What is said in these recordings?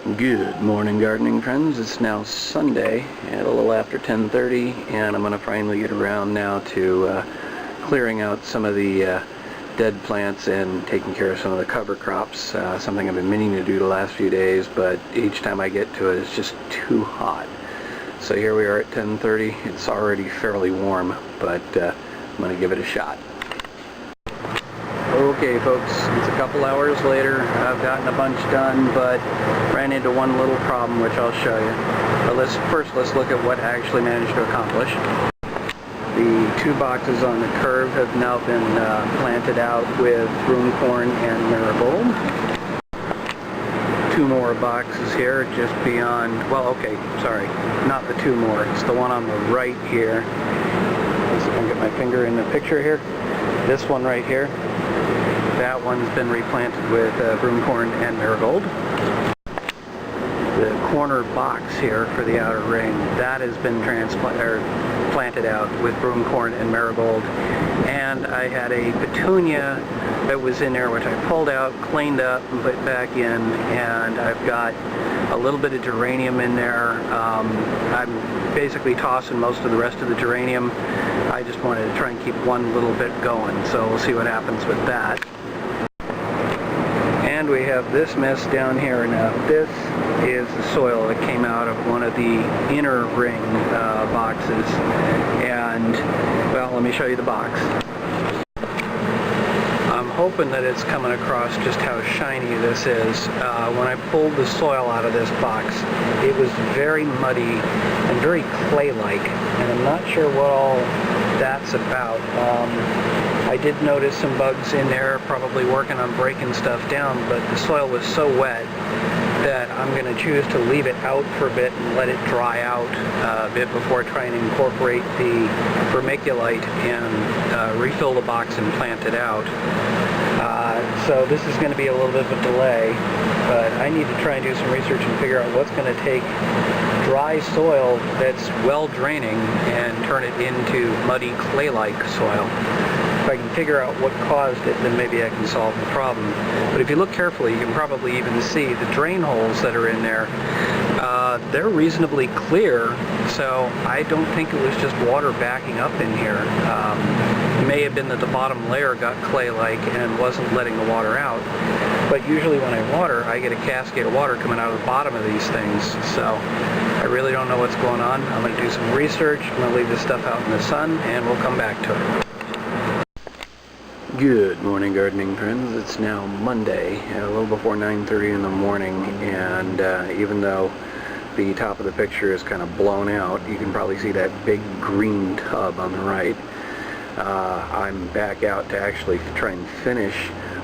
Good morning, gardening friends. It's now Sunday at a little after 10:30, and I'm going to finally get around now to clearing out some of the dead plants and taking care of some of the cover crops. Something I've been meaning to do the last few days, but each time I get to it, it's just too hot. So here we are at 10:30. It's already fairly warm, but I'm going to give it a shot. Okay folks, it's a couple hours later. I've gotten a bunch done, but ran into one little problem which I'll show you. But let's look at what I actually managed to accomplish. The two boxes on the curve have now been planted out with broomcorn and marigold. Two more boxes here just beyond, well okay, sorry, not the two more, it's the one on the right here. Let's see if I can get my finger in the picture here. This one right here. That one's been replanted with broomcorn and marigold. The corner box here for the outer ring, that has been planted out with broomcorn and marigold. And I had a petunia that was in there which I pulled out, cleaned up, and put back in. And I've got a little bit of geranium in there. I'm basically tossing most of the rest of the geranium. I just wanted to try and keep one little bit going, so we'll see what happens with that. And we have this mess down here. Now this is the soil that came out of one of the inner ring boxes, and well, let me show you the box. I'm hoping that it's coming across just how shiny this is. When I pulled the soil out of this box, it was very muddy and very clay-like, and I'm not sure what all that's about. I did notice some bugs in there, probably working on breaking stuff down, but the soil was so wet that I'm going to choose to leave it out for a bit and let it dry out a bit before trying to incorporate the vermiculite and refill the box and plant it out. So this is going to be a little bit of a delay, but I need to try and do some research and figure out what's going to take dry soil that's well draining and turn it into muddy clay-like soil. If I can figure out what caused it, then maybe I can solve the problem. But if you look carefully, you can probably even see the drain holes that are in there. They're reasonably clear, so I don't think it was just water backing up in here. It may have been that the bottom layer got clay-like and wasn't letting the water out. But usually when I water, I get a cascade of water coming out of the bottom of these things. So I really don't know what's going on. I'm going to do some research. I'm going to leave this stuff out in the sun, and we'll come back to it. Good morning, gardening friends. It's now Monday, a little before 9:30 in the morning, and even though the top of the picture is kind of blown out, you can probably see that big green tub on the right. I'm back out to actually try and finish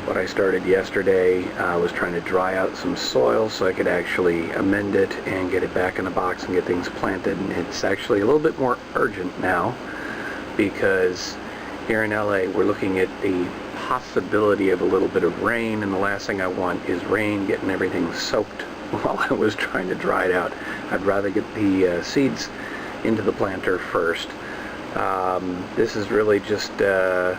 what I started yesterday. I was trying to dry out some soil so I could actually amend it and get it back in the box and get things planted, and it's actually a little bit more urgent now because here in LA, we're looking at the possibility of a little bit of rain, and the last thing I want is rain getting everything soaked while I was trying to dry it out. I'd rather get the seeds into the planter first. This is really just the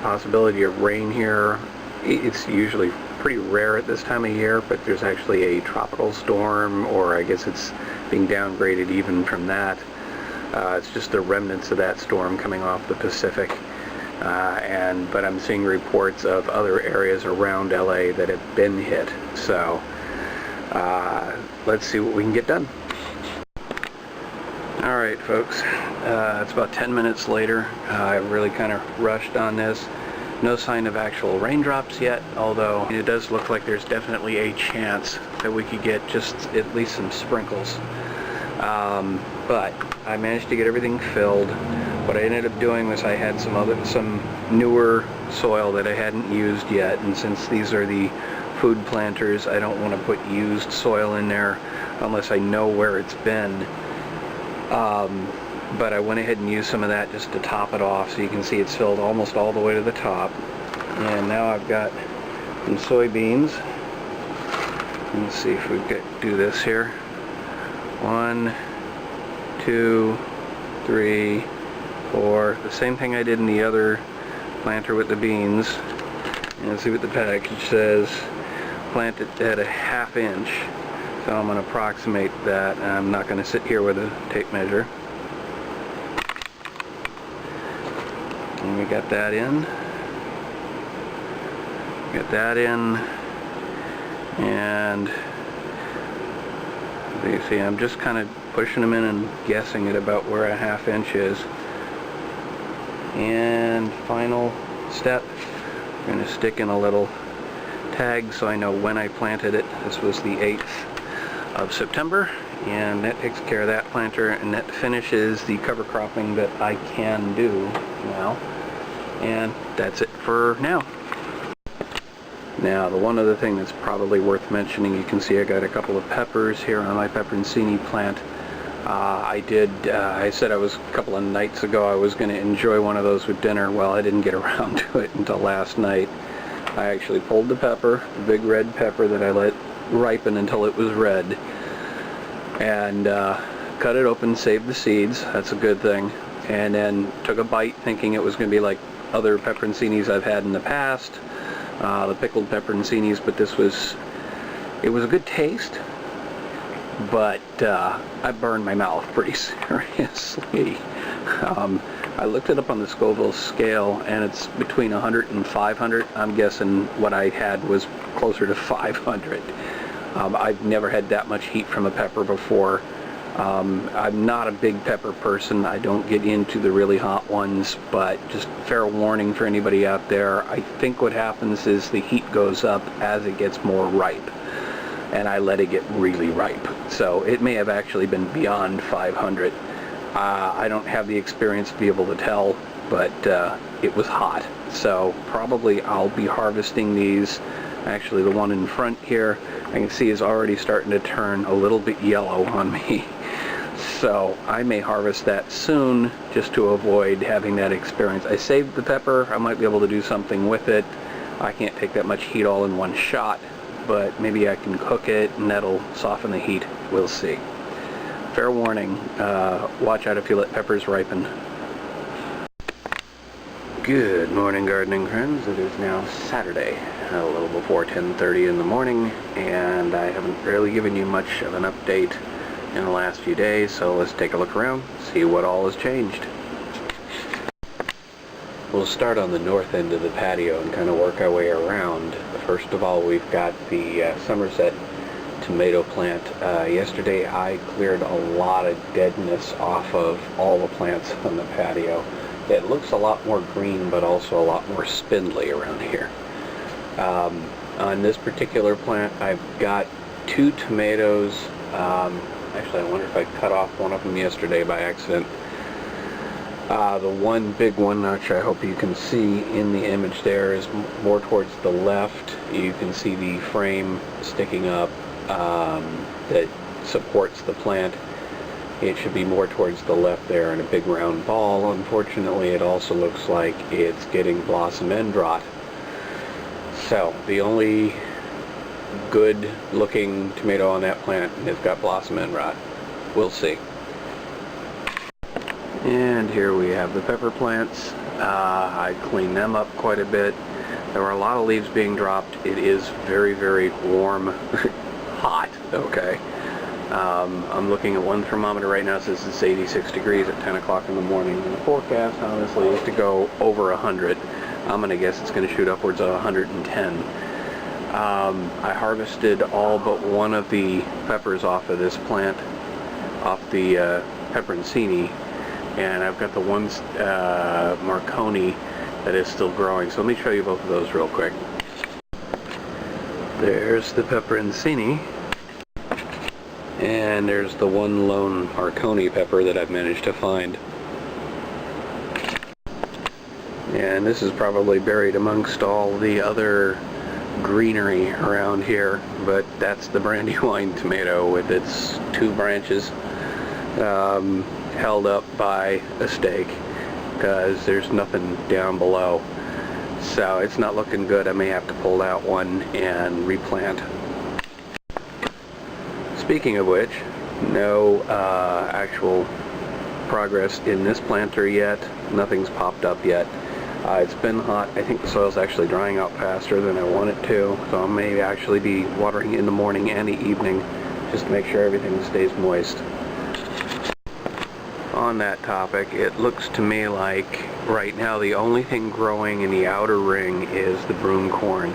possibility of rain here. It's usually pretty rare at this time of year, but there's actually a tropical storm, or I guess it's being downgraded even from that. It's just the remnants of that storm coming off the Pacific, but I'm seeing reports of other areas around LA that have been hit. So let's see what we can get done. Alright folks, it's about 10 minutes later. I really kind of rushed on this. No sign of actual raindrops yet, although it does look like there's definitely a chance that we could get just at least some sprinkles. But I managed to get everything filled. What I ended up doing was I had some newer soil that I hadn't used yet, and since these are the food planters, I don't want to put used soil in there unless I know where it's been. But I went ahead and used some of that just to top it off, so you can see it's filled almost all the way to the top. And now I've got some soybeans. Let's see if we can do this here. 1, 2, 3, 4. The same thing I did in the other planter with the beans. And let's see what the package says. Plant it at a 1/2 inch. So I'm going to approximate that. I'm not going to sit here with a tape measure. And we got that in. Get that in. And you see, I'm just kind of pushing them in and guessing at about where a 1/2 inch is. And final step, I'm going to stick in a little tag so I know when I planted it. This was the 8th of September, and that takes care of that planter, and that finishes the cover cropping that I can do now. And that's it for now. Now, the one other thing that's probably worth mentioning, you can see I got a couple of peppers here on my peperoncini plant. I said a couple of nights ago I was going to enjoy one of those with dinner. Well, I didn't get around to it until last night. I actually pulled the pepper, the big red pepper that I let ripen until it was red, and cut it open, saved the seeds. That's a good thing. And then took a bite thinking it was going to be like other peperoncinis I've had in the past, the pickled peperoncinis, but it was a good taste. But I burned my mouth pretty seriously. I looked it up on the Scoville scale, and it's between 100 and 500. I'm guessing what I had was closer to 500. I've never had that much heat from a pepper before. I'm not a big pepper person. I don't get into the really hot ones, but just fair warning for anybody out there. I think what happens is the heat goes up as it gets more ripe, and I let it get really ripe. So it may have actually been beyond 500. I don't have the experience to be able to tell, but it was hot. So probably I'll be harvesting these. Actually, the one in front here, I can see is already starting to turn a little bit yellow on me. So I may harvest that soon just to avoid having that experience. I saved the pepper. I might be able to do something with it. I can't take that much heat all in one shot, but maybe I can cook it and that'll soften the heat. We'll see. Fair warning, watch out if you let peppers ripen. Good morning, gardening friends. It is now Saturday, a little before 10:30 in the morning, and I haven't really given you much of an update in the last few days, so let's take a look around, see what all has changed. We'll start on the north end of the patio and kind of work our way around. First of all, we've got the Somerset tomato plant. Yesterday I cleared a lot of deadness off of all the plants on the patio. It looks a lot more green, but also a lot more spindly around here. On this particular plant, I've got 2 tomatoes. Actually, I wonder if I cut off one of them yesterday by accident. The one big one, which I hope you can see in the image there, is more towards the left. You can see the frame sticking up that supports the plant. It should be more towards the left there in a big round ball. Unfortunately, it also looks like it's getting blossom end rot. So the only good looking tomato on that plant has got blossom end rot. We'll see. And here we have the pepper plants. I cleaned them up quite a bit. There were a lot of leaves being dropped. It is very, very warm. Hot, okay. I'm looking at one thermometer right now, says it's 86 degrees at 10 o'clock in the morning. And the forecast, honestly, is to go over 100. I'm going to guess it's going to shoot upwards of 110. I harvested all but one of the peppers off of this plant, off the peperoncini, and I've got the one Marconi that is still growing. So let me show you both of those real quick. There's the peperoncini, and there's the one lone Marconi pepper that I've managed to find. And this is probably buried amongst all the other greenery around here, but that's the Brandywine tomato with its 2 branches held up by a stake because there's nothing down below. So it's not looking good. I may have to pull out one and replant. Speaking of which, no actual progress in this planter yet. Nothing's popped up yet. It's been hot. I think the soil's actually drying out faster than I want it to, so I may actually be watering in the morning and the evening just to make sure everything stays moist. On that topic, it looks to me like right now the only thing growing in the outer ring is the broom corn.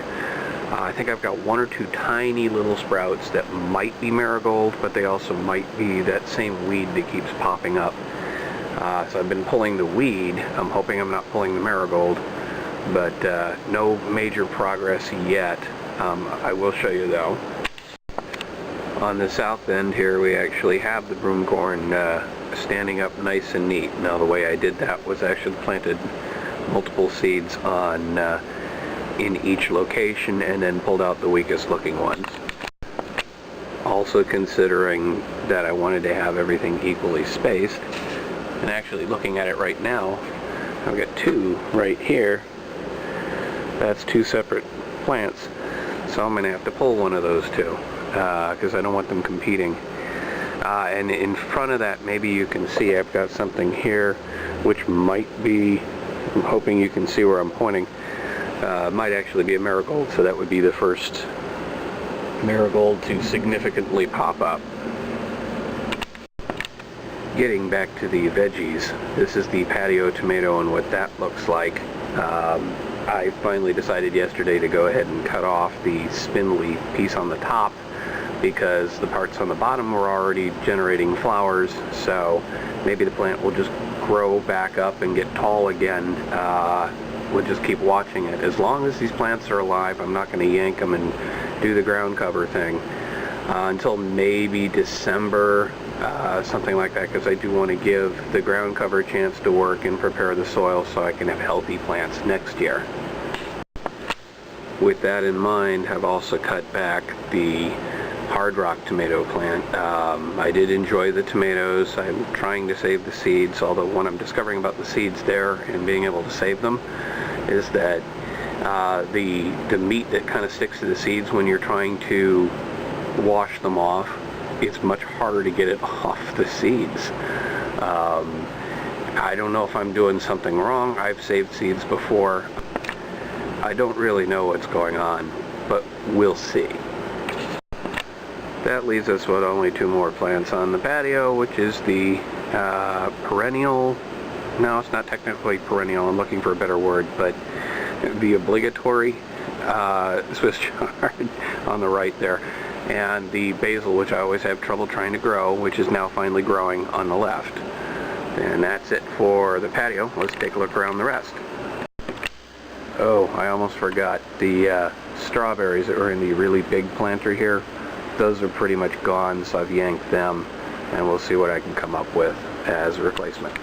I think I've got one or two tiny little sprouts that might be marigold, but they also might be that same weed that keeps popping up. So I've been pulling the weed. I'm hoping I'm not pulling the marigold, but no major progress yet. I will show you though. On the south end here we actually have the broom corn standing up nice and neat. Now the way I did that was actually planted multiple seeds on in each location and then pulled out the weakest looking ones. Also considering that I wanted to have everything equally spaced, and actually looking at it right now, I've got two right here. That's two separate plants, so I'm going to have to pull one of those two because I don't want them competing. And in front of that, maybe you can see I've got something here which might be, I'm hoping you can see where I'm pointing, might actually be a marigold, so that would be the first marigold to significantly pop up. Getting back to the veggies, this is the patio tomato and what that looks like. I finally decided yesterday to go ahead and cut off the spindly piece on the top because the parts on the bottom were already generating flowers, so maybe the plant will just grow back up and get tall again. We'll just keep watching it. As long as these plants are alive, I'm not going to yank them and do the ground cover thing until maybe December, something like that, because I do want to give the ground cover a chance to work and prepare the soil so I can have healthy plants next year. With that in mind, I've also cut back the hard rock tomato plant. I did enjoy the tomatoes. I'm trying to save the seeds, although what I'm discovering about the seeds there and being able to save them is that the meat that kind of sticks to the seeds when you're trying to wash them off, it's much harder to get it off the seeds. I don't know if I'm doing something wrong. I've saved seeds before. I don't really know what's going on, but we'll see. That leaves us with only two more plants on the patio, which is the perennial. No, it's not technically perennial. I'm looking for a better word, but the obligatory Swiss chard on the right there, and the basil, which I always have trouble trying to grow, which is now finally growing on the left. And that's it for the patio. Let's take a look around the rest. Oh, I almost forgot. The strawberries that were in the really big planter here, those are pretty much gone, so I've yanked them, and we'll see what I can come up with as a replacement.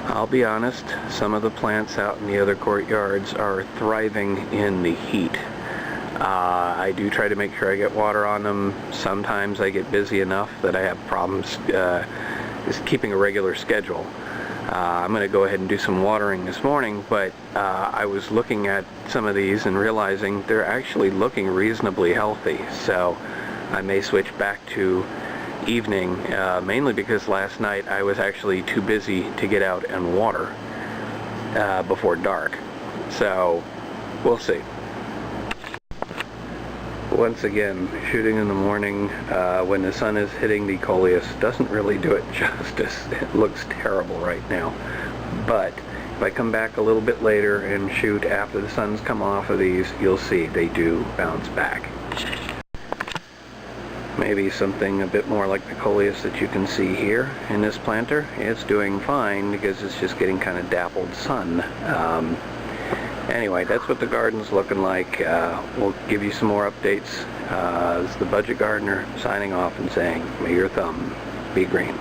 I'll be honest, some of the plants out in the other courtyards are thriving in the heat. I do try to make sure I get water on them. Sometimes I get busy enough that I have problems just keeping a regular schedule. I'm going to go ahead and do some watering this morning, but I was looking at some of these and realizing they're actually looking reasonably healthy, so I may switch back to evening, mainly because last night I was actually too busy to get out and water before dark, so we'll see. Once again, shooting in the morning when the sun is hitting the coleus doesn't really do it justice. It looks terrible right now. But if I come back a little bit later and shoot after the sun's come off of these, you'll see they do bounce back. Maybe something a bit more like the coleus that you can see here in this planter. It's doing fine because it's just getting kind of dappled sun. Anyway, that's what the garden's looking like. We'll give you some more updates. This is the Budget Gardener signing off and saying, may your thumb be green.